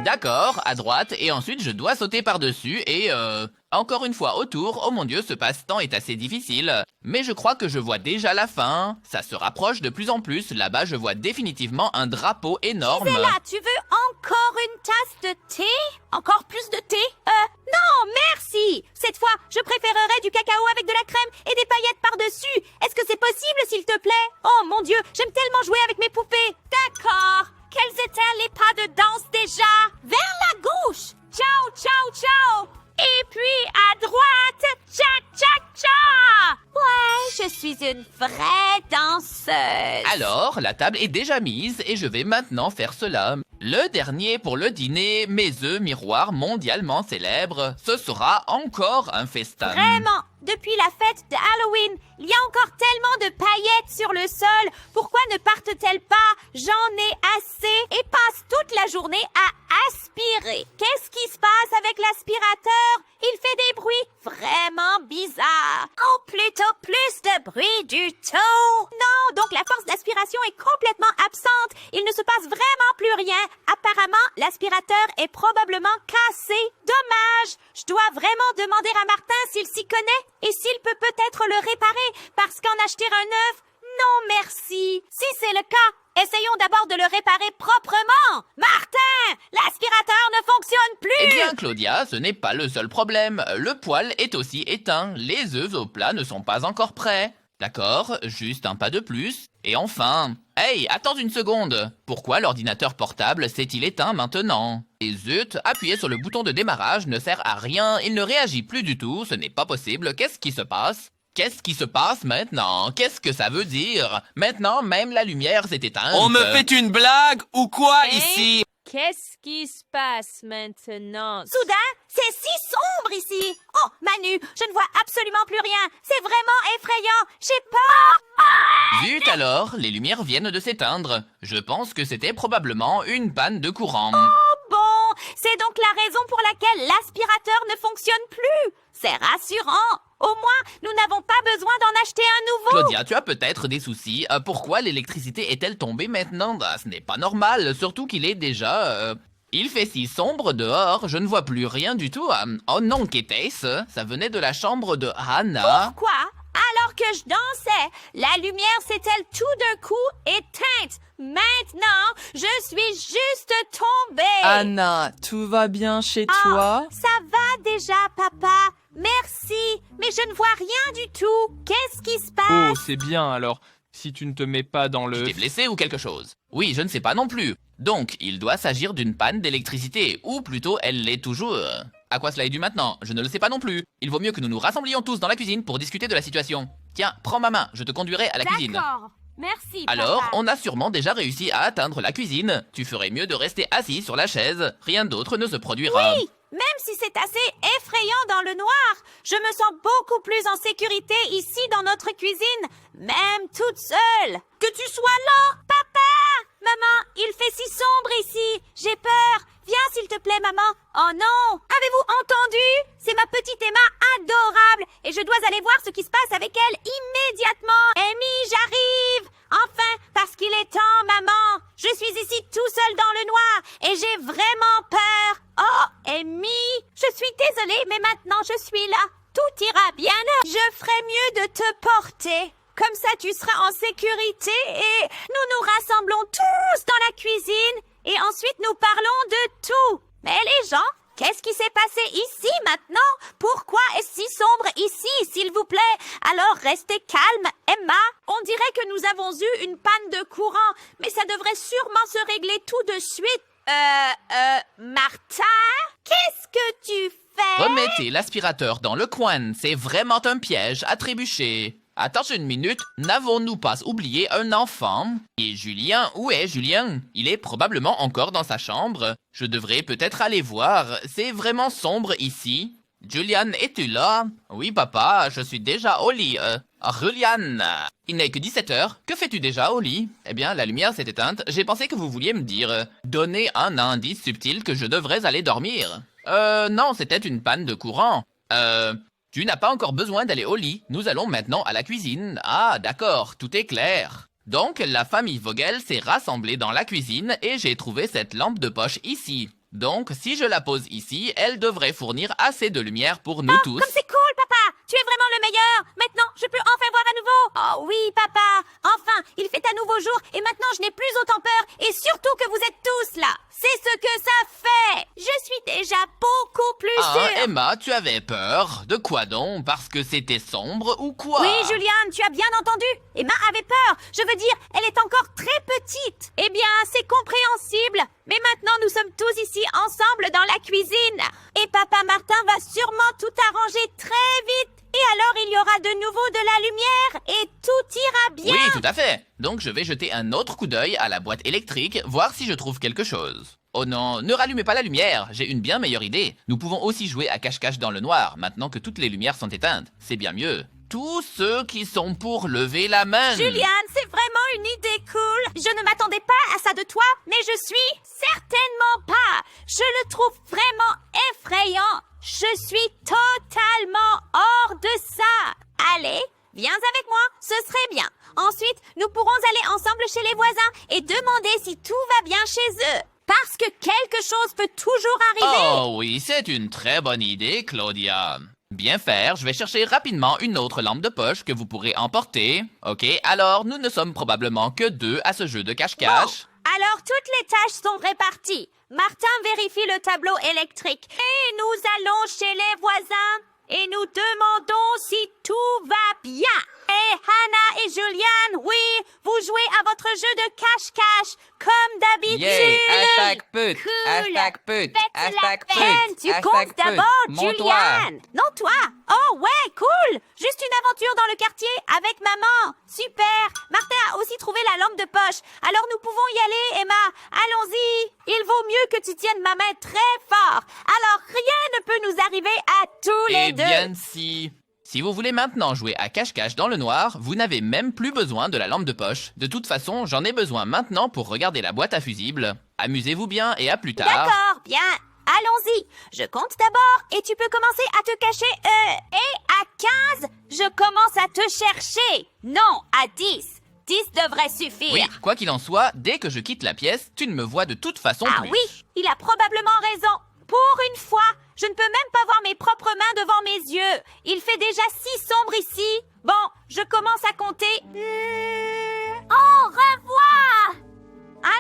D'accord, à droite, et ensuite je dois sauter par-dessus et encore une fois autour. Oh mon Dieu, ce passe-temps est assez difficile. Mais je crois que je vois déjà la fin. Ça se rapproche de plus en plus. Là-bas, je vois définitivement un drapeau énorme. Gisela, tu veux encore une tasse de thé? Encore plus de thé? Non, merci! Cette fois, je préférerais du cacao avec de la crème et des paillettes par-dessus. Est-ce que c'est possible, s'il te plaît? Oh mon Dieu, j'aime tellement jouer avec mes poupées. D'accord. Quels étaient les pas de danse déjà? Vers la gauche. Ciao, ciao, ciao. Et puis à droite. Cha, cha, cha. Ouais, je suis une vraie danseuse. Alors, la table est déjà mise et je vais maintenant faire cela. Le dernier pour le dîner, mes œufs miroirs mondialement célèbres. Ce sera encore un festin. Vraiment, depuis la fête de Halloween, il y a encore tellement de paillettes sur le sol. Pourquoi ne partent-elles pas? J'en ai assez et passe toute la journée à aspirer. Qu'est-ce qui se passe avec l'aspirateur? Il fait des bruits vraiment bizarres. Oh, plutôt plus de bruit du tout. Non, donc la force d'aspiration est complètement absente. Il ne se passe vraiment plus rien. Apparemment, l'aspirateur est probablement cassé. Dommage. Je dois vraiment demander à Martin s'il s'y connaît et s'il peut peut-être le réparer parce qu'en acheter un neuf, non merci. Si c'est le cas, essayons d'abord de le réparer proprement. Martin, l'aspirateur ne fonctionne plus. Eh bien, Claudia, ce n'est pas le seul problème. Le poêle est aussi éteint. Les œufs au plat ne sont pas encore prêts. D'accord, juste un pas de plus. Et enfin... Hey, attends une seconde. Pourquoi l'ordinateur portable s'est-il éteint maintenant? Et zut, appuyer sur le bouton de démarrage ne sert à rien. Il ne réagit plus du tout. Ce n'est pas possible. Qu'est-ce qui se passe? Qu'est-ce qui se passe maintenant? Qu'est-ce que ça veut dire? Maintenant, même la lumière s'est éteinte. On me fait une blague ou quoi ici? Qu'est-ce qui se passe maintenant? Soudain, c'est si sombre ici. Oh, Manu, je ne vois absolument plus rien. C'est vraiment effrayant. J'ai peur. Zut alors, les lumières viennent de s'éteindre. Je pense que c'était probablement une panne de courant. Bon, c'est donc la raison pour laquelle l'aspirateur ne fonctionne plus. C'est rassurant. Au moins, nous n'avons pas besoin d'en acheter un nouveau. Claudia, tu as peut-être des soucis. Pourquoi l'électricité est-elle tombée maintenant? Ce n'est pas normal, surtout qu'il est déjà... Il fait si sombre dehors, je ne vois plus rien du tout. Oh non, qu'était-ce? Ça venait de la chambre de Hannah. Pourquoi? Alors que je dansais, la lumière s'est-elle tout d'un coup éteinte. Maintenant, je suis juste tombée. Anna, tout va bien chez toi? Ça va déjà, papa. Merci, mais je ne vois rien du tout. Qu'est-ce qui se Oh, passe? c'est bien alors. Si tu ne te mets pas dans Tu le... t'es blessé ou quelque chose? Oui, je ne sais pas non plus. Donc, il doit s'agir d'une panne d'électricité, ou plutôt elle l'est toujours. À quoi cela est dû maintenant? Je ne le sais pas non plus. Il vaut mieux que nous nous rassemblions tous dans la cuisine pour discuter de la situation. Tiens, prends ma main, je te conduirai à la cuisine. D'accord. Merci, Alors, papa. on a sûrement déjà réussi à atteindre la cuisine. Tu ferais mieux de rester assis sur la chaise. Rien d'autre ne se produira. Oui, même si c'est assez effrayant dans le noir, je me sens beaucoup plus en sécurité ici dans notre cuisine, même toute seule. Que tu sois là, papa! Maman, il fait si sombre ici. J'ai peur. Viens s'il te plaît, maman. Oh non! Avez-vous entendu? C'est ma petite Emma adorable et je dois aller voir ce qui se passe avec elle immédiatement. Amy, j'arrive! Enfin, parce qu'il est temps, maman. Je suis ici tout seul dans le noir et j'ai vraiment peur. Oh, Amy, je suis désolée, mais maintenant je suis là. Tout ira bien. Je ferai mieux de te porter. Comme ça, tu seras en sécurité et nous nous rassemblons tous dans la cuisine et ensuite nous parlons de tout. Mais les gens, qu'est-ce qui s'est passé ici maintenant? Pourquoi est-ce si sombre ici, s'il vous plaît? Alors restez calme, Emma. On dirait que nous avons eu une panne de courant, mais ça devrait sûrement se régler tout de suite. Martha? Qu'est-ce que tu fais? Remettez l'aspirateur dans le coin. C'est vraiment un piège à trébucher. Attends une minute, n'avons-nous pas oublié un enfant? Et Julien, où est Julien? Il est probablement encore dans sa chambre. Je devrais peut-être aller voir, c'est vraiment sombre ici. Julian, es-tu là? Oui, papa, je suis déjà au lit. Julian, il n'est que 17 heures. Que fais-tu déjà au lit? Eh bien, la lumière s'est éteinte. J'ai pensé que vous vouliez me dire, donner un indice subtil que je devrais aller dormir. Non, c'était une panne de courant. Tu n'as pas encore besoin d'aller au lit. Nous allons maintenant à la cuisine. Ah, d'accord, tout est clair. Donc, la famille Vogel s'est rassemblée dans la cuisine et j'ai trouvé cette lampe de poche ici. Donc, si je la pose ici, elle devrait fournir assez de lumière pour nous tous. Comme c'est cool, papa! Tu es vraiment le meilleur! Maintenant, je peux enfin voir à nouveau! Oh oui, papa! Enfin, il fait à nouveau jour et maintenant je n'ai plus autant peur et surtout que vous êtes tous là! C'est ce que ça fait! Je suis déjà beaucoup plus sûre! Emma, tu avais peur? De quoi donc? Parce que c'était sombre ou quoi? Oui, Julian, tu as bien entendu. Emma avait peur. Je veux dire, elle est encore très petite. Eh bien, c'est compréhensible. Mais maintenant, nous sommes tous ici ensemble dans la cuisine. Et papa Martin va sûrement tout arranger très vite. Et alors, il y aura de nouveau de la lumière et tout ira bien. Oui, tout à fait. Donc, je vais jeter un autre coup d'œil à la boîte électrique, voir si je trouve quelque chose. Oh non, ne rallumez pas la lumière, j'ai une bien meilleure idée. Nous pouvons aussi jouer à cache-cache dans le noir, maintenant que toutes les lumières sont éteintes. C'est bien mieux. Tous ceux qui sont pour lever la main. Julian, c'est vraiment une idée cool. Je ne m'attendais pas à ça de toi, mais je suis certainement pas. Je le trouve vraiment effrayant. Je suis totalement hors de ça. Allez, viens avec moi, ce serait bien. Ensuite, nous pourrons aller ensemble chez les voisins et demander si tout va bien chez eux. Parce que quelque chose peut toujours arriver. Oh oui, c'est une très bonne idée, Claudia. Bien faire, je vais chercher rapidement une autre lampe de poche que vous pourrez emporter. Ok, alors nous ne sommes probablement que 2 à ce jeu de cache-cache. Bon, alors toutes les tâches sont réparties. Martin vérifie le tableau électrique. Et nous allons chez les voisins. Et nous demandons si tout va bien. Et Hannah et Julian, oui, vous jouez à votre jeu de cache-cache, comme d'habitude. Yay, hashtag pute, Cool. hashtag pute, Faites hashtag la peine, pute, tu hashtag comptes pute. d'abord, Montre-toi. Julian. Non, toi. Oh, ouais, cool. Juste une aventure dans le quartier avec maman. Super. Martin a aussi trouvé la lampe de poche. Alors nous pouvons y aller, Emma. Allons-y. Il vaut mieux que tu tiennes ma main très fort. Alors rien ne peut nous arriver à tous les Eh deux. bien si vous voulez maintenant jouer à cache-cache dans le noir, vous n'avez même plus besoin de la lampe de poche. De toute façon, j'en ai besoin maintenant pour regarder la boîte à fusibles. Amusez-vous bien et à plus tard. D'accord, bien. Allons-y. Je compte d'abord et tu peux commencer à te cacher. Et à 15, je commence à te chercher. Non, à 10. 10 devrait suffire. Oui, quoi qu'il en soit, dès que je quitte la pièce, tu ne me vois de toute façon Ah plus. oui, il a probablement raison. Pour une fois, je ne peux même pas voir mes propres mains devant mes yeux. Il fait déjà si sombre ici. Bon, je commence à compter. Au revoir.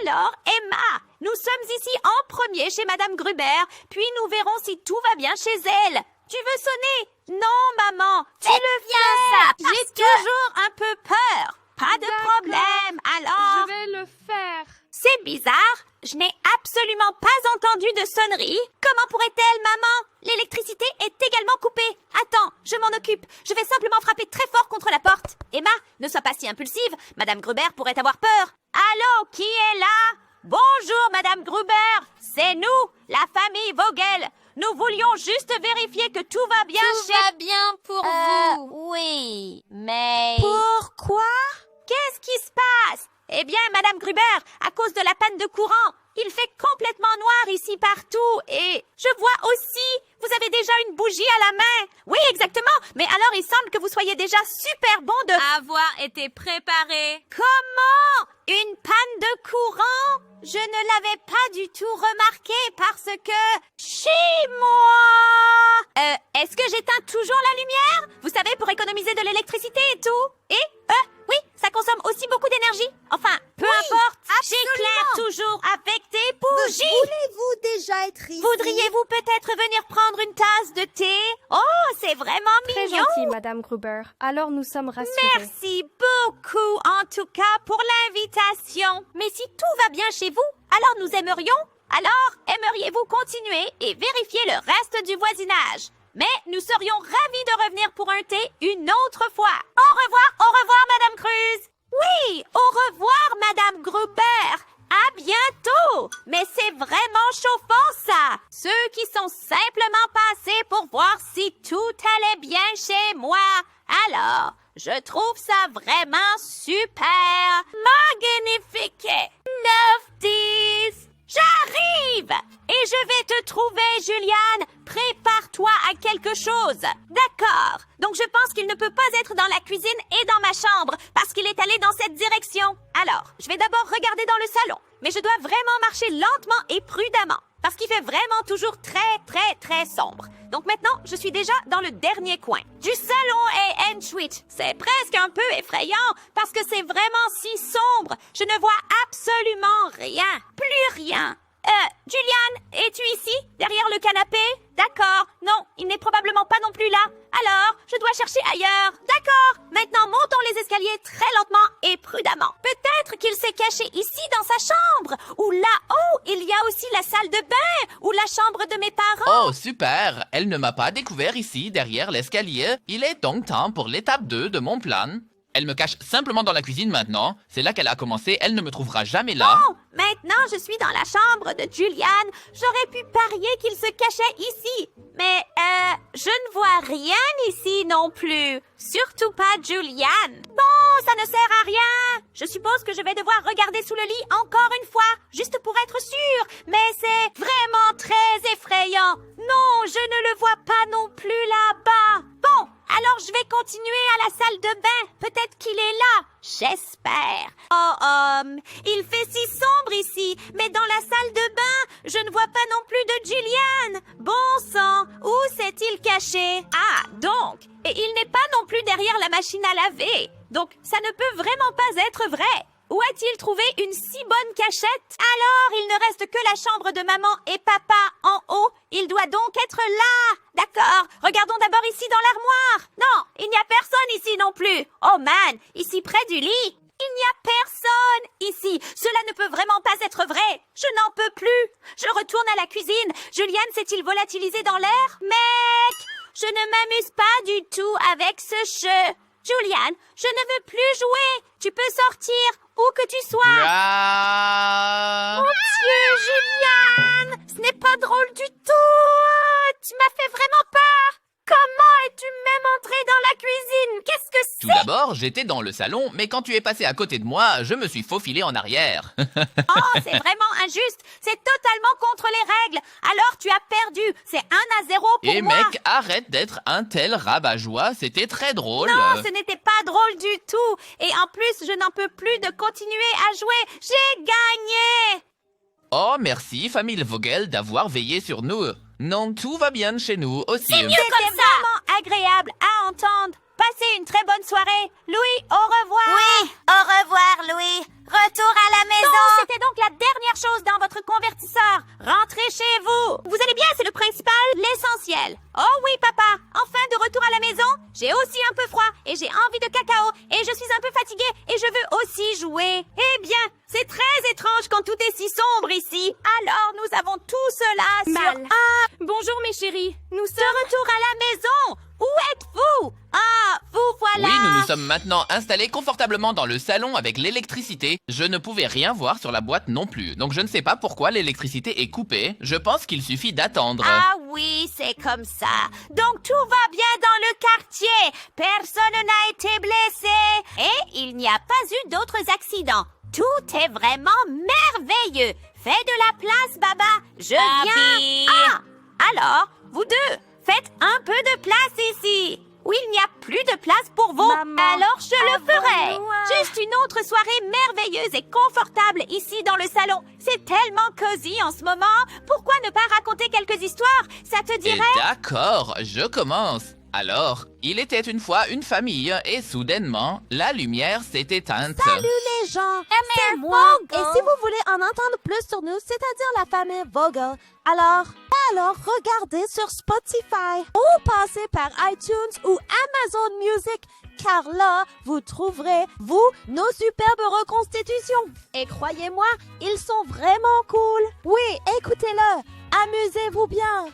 Alors, Emma, nous sommes ici en premier chez Madame Gruber, puis nous verrons si tout va bien chez elle. Tu veux sonner? Non, maman, tu le fais. J'ai toujours un peu peur. Pas de D'accord. problème, alors... Je vais le faire. C'est bizarre, je n'ai absolument pas entendu de sonnerie. Comment pourrait-elle, maman? L'électricité est également coupée. Attends, je m'en occupe. Je vais simplement frapper très fort contre la porte. Emma, ne sois pas si impulsive. Madame Gruber pourrait avoir peur. Allô, qui est là? Bonjour, Madame Gruber. C'est nous, la famille Vogel. Nous voulions juste vérifier que tout va bien Tout chez... va bien pour vous. Oui, mais... Pourquoi? Qu'est-ce qui se passe? Eh bien, Madame Gruber, à cause de la panne de courant, il fait complètement noir ici partout et je vois aussi, vous avez déjà une bougie à la main. Oui, exactement, mais alors il semble que vous soyez déjà super bon de... Avoir été préparé. Comment? Une panne de courant? Je ne l'avais pas du tout remarqué parce que... Chez moi! Est-ce que j'éteins toujours la lumière? Vous savez, pour économiser de l'électricité et tout. Et, oui, ça consomme aussi beaucoup d'énergie. Enfin, peu importe, j'éclaire toujours avec des bougies. Voulez-vous déjà être ici? Voudriez-vous peut-être venir prendre une tasse de thé? Oh, c'est vraiment Très mignon. gentil, Madame Gruber. Alors nous sommes rassurés. Merci beaucoup, en tout cas, pour l'invitation. Mais si tout va bien chez vous, alors nous aimerions. Alors, aimeriez-vous continuer et vérifier le reste du voisinage? Mais nous serions ravis de revenir pour un thé une autre fois. Au revoir, Madame Cruz. Oui, au revoir, Madame Gruber. À bientôt! Mais c'est vraiment chauffant, ça! Ceux qui sont simplement passés pour voir si tout allait bien chez moi. Alors, je trouve ça vraiment super! Magnifique! 9-10! J'arrive! Et je vais te trouver, Juliane! Prépare-toi à quelque chose! D'accord! Donc je pense qu'il ne peut pas être dans la cuisine et dans ma chambre, parce qu'il est allé dans cette direction. Alors, je vais d'abord regarder dans le salon. Mais je dois vraiment marcher lentement et prudemment, parce qu'il fait vraiment toujours très sombre. Donc maintenant, je suis déjà dans le dernier coin du salon et ensuite. C'est presque un peu effrayant, parce que c'est vraiment si sombre. Je ne vois absolument rien. Plus rien. Juliane, es-tu ici, derrière le canapé? D'accord. Non, il n'est probablement pas non plus là. Alors, je dois chercher ailleurs. D'accord. Maintenant, montons les escaliers très lentement et prudemment. Peut-être qu'il s'est caché ici dans sa chambre. Ou là-haut, il y a aussi la salle de bain ou la chambre de mes parents. Oh, super! Elle ne m'a pas découvert ici, derrière l'escalier. Il est donc temps pour l'étape 2 de mon plan. Elle me cache simplement dans la cuisine maintenant. C'est là qu'elle a commencé, elle ne me trouvera jamais là. Oh, maintenant je suis dans la chambre de Juliane. J'aurais pu parier qu'il se cachait ici. Mais, je ne vois rien ici non plus. Surtout pas Juliane. Bon, ça ne sert à rien. Je suppose que je vais devoir regarder sous le lit encore une fois, juste pour être sûre. Mais c'est vraiment très effrayant. Non, je ne le vois pas non plus là-bas. Bon, alors je vais continuer à la salle de bain. Peut-être qu'il est là. J'espère. Oh, il fait si sombre ici. Mais dans la salle de bain, je ne vois pas non plus de Juliane. Bon sang, où s'est-il caché? Ah, donc, et il n'est pas non plus derrière la machine à laver. Donc, ça ne peut vraiment pas être vrai. Où a-t-il trouvé une si bonne cachette? Alors, il ne reste que la chambre de maman et papa en haut. Il doit donc être là. D'accord, regardons d'abord ici dans l'armoire. Non, il n'y a personne ici non plus. Oh man, ici près du lit. Il n'y a personne ici. Cela ne peut vraiment pas être vrai. Je n'en peux plus. Je retourne à la cuisine. Juliane s'est-il volatilisé dans l'air? Mec, je ne m'amuse pas du tout avec ce jeu. Juliane, je ne veux plus jouer. Tu peux sortir, où que tu sois. Ah. Mon Dieu, Juliane, ce n'est pas drôle du tout. Tu m'as fait vraiment peur. Comment es-tu même entrée dans la cuisine? Qu'est-ce que c'est? Tout d'abord, j'étais dans le salon, mais quand tu es passé à côté de moi, je me suis faufilé en arrière. Oh, c'est vraiment injuste. C'est totalement contre les règles. Alors tu as perdu. C'est 1-0 pour Et moi. mec, arrête d'être un tel rabat-joie, c'était très drôle. Non, ce n'était pas drôle du tout. Et en plus, je n'en peux plus de continuer à jouer. J'ai gagné. Oh, merci, famille Vogel, d'avoir veillé sur nous. Non, tout va bien chez nous aussi. C'était vraiment agréable à entendre. Passez une très bonne soirée. Louis, au revoir. Oui, au revoir, Louis. Retour à la maison. Non, c'était donc la dernière chose dans votre convertisseur. Rentrez chez vous. Vous allez bien, c'est le principal, l'essentiel. Oh oui, papa. Enfin de retour à la maison. J'ai aussi un peu froid et j'ai envie de cacao et je suis un peu fatiguée et je veux aussi jouer. Eh bien, c'est très étrange quand tout est si sombre ici. Alors, nous avons tout cela sur Bonjour mes chéris. Nous sommes de retour à la maison. Où êtes-vous? Ah, vous voilà. Oui, nous nous sommes maintenant installés confortablement dans le salon avec l'électricité. Je ne pouvais rien voir sur la boîte non plus. Donc je ne sais pas pourquoi l'électricité est coupée. Je pense qu'il suffit d'attendre. Ah oui, c'est comme ça. Donc tout va bien dans le quartier. Personne n'a été blessé. Et il n'y a pas eu d'autres accidents. Tout est vraiment merveilleux. Fais de la place, Baba. Je viens. Ah, alors, vous deux, faites un peu de place ici. Oui, il n'y a plus de place pour vous. Maman, Alors je le ferai. avons-nous Juste une autre soirée merveilleuse et confortable ici dans le salon. C'est tellement cosy en ce moment. Pourquoi ne pas raconter quelques histoires? Ça te Et dirait? d'accord, je commence. Alors, il était une fois une famille et soudainement, la lumière s'est éteinte. Les gens, c'est moi. Et si vous voulez en entendre plus sur nous, c'est-à-dire la famille Vogel, alors regardez sur Spotify ou passez par iTunes ou Amazon Music, car là, vous trouverez, nos superbes reconstitutions. Et croyez-moi, ils sont vraiment cool. Oui, écoutez-le. Amusez-vous bien.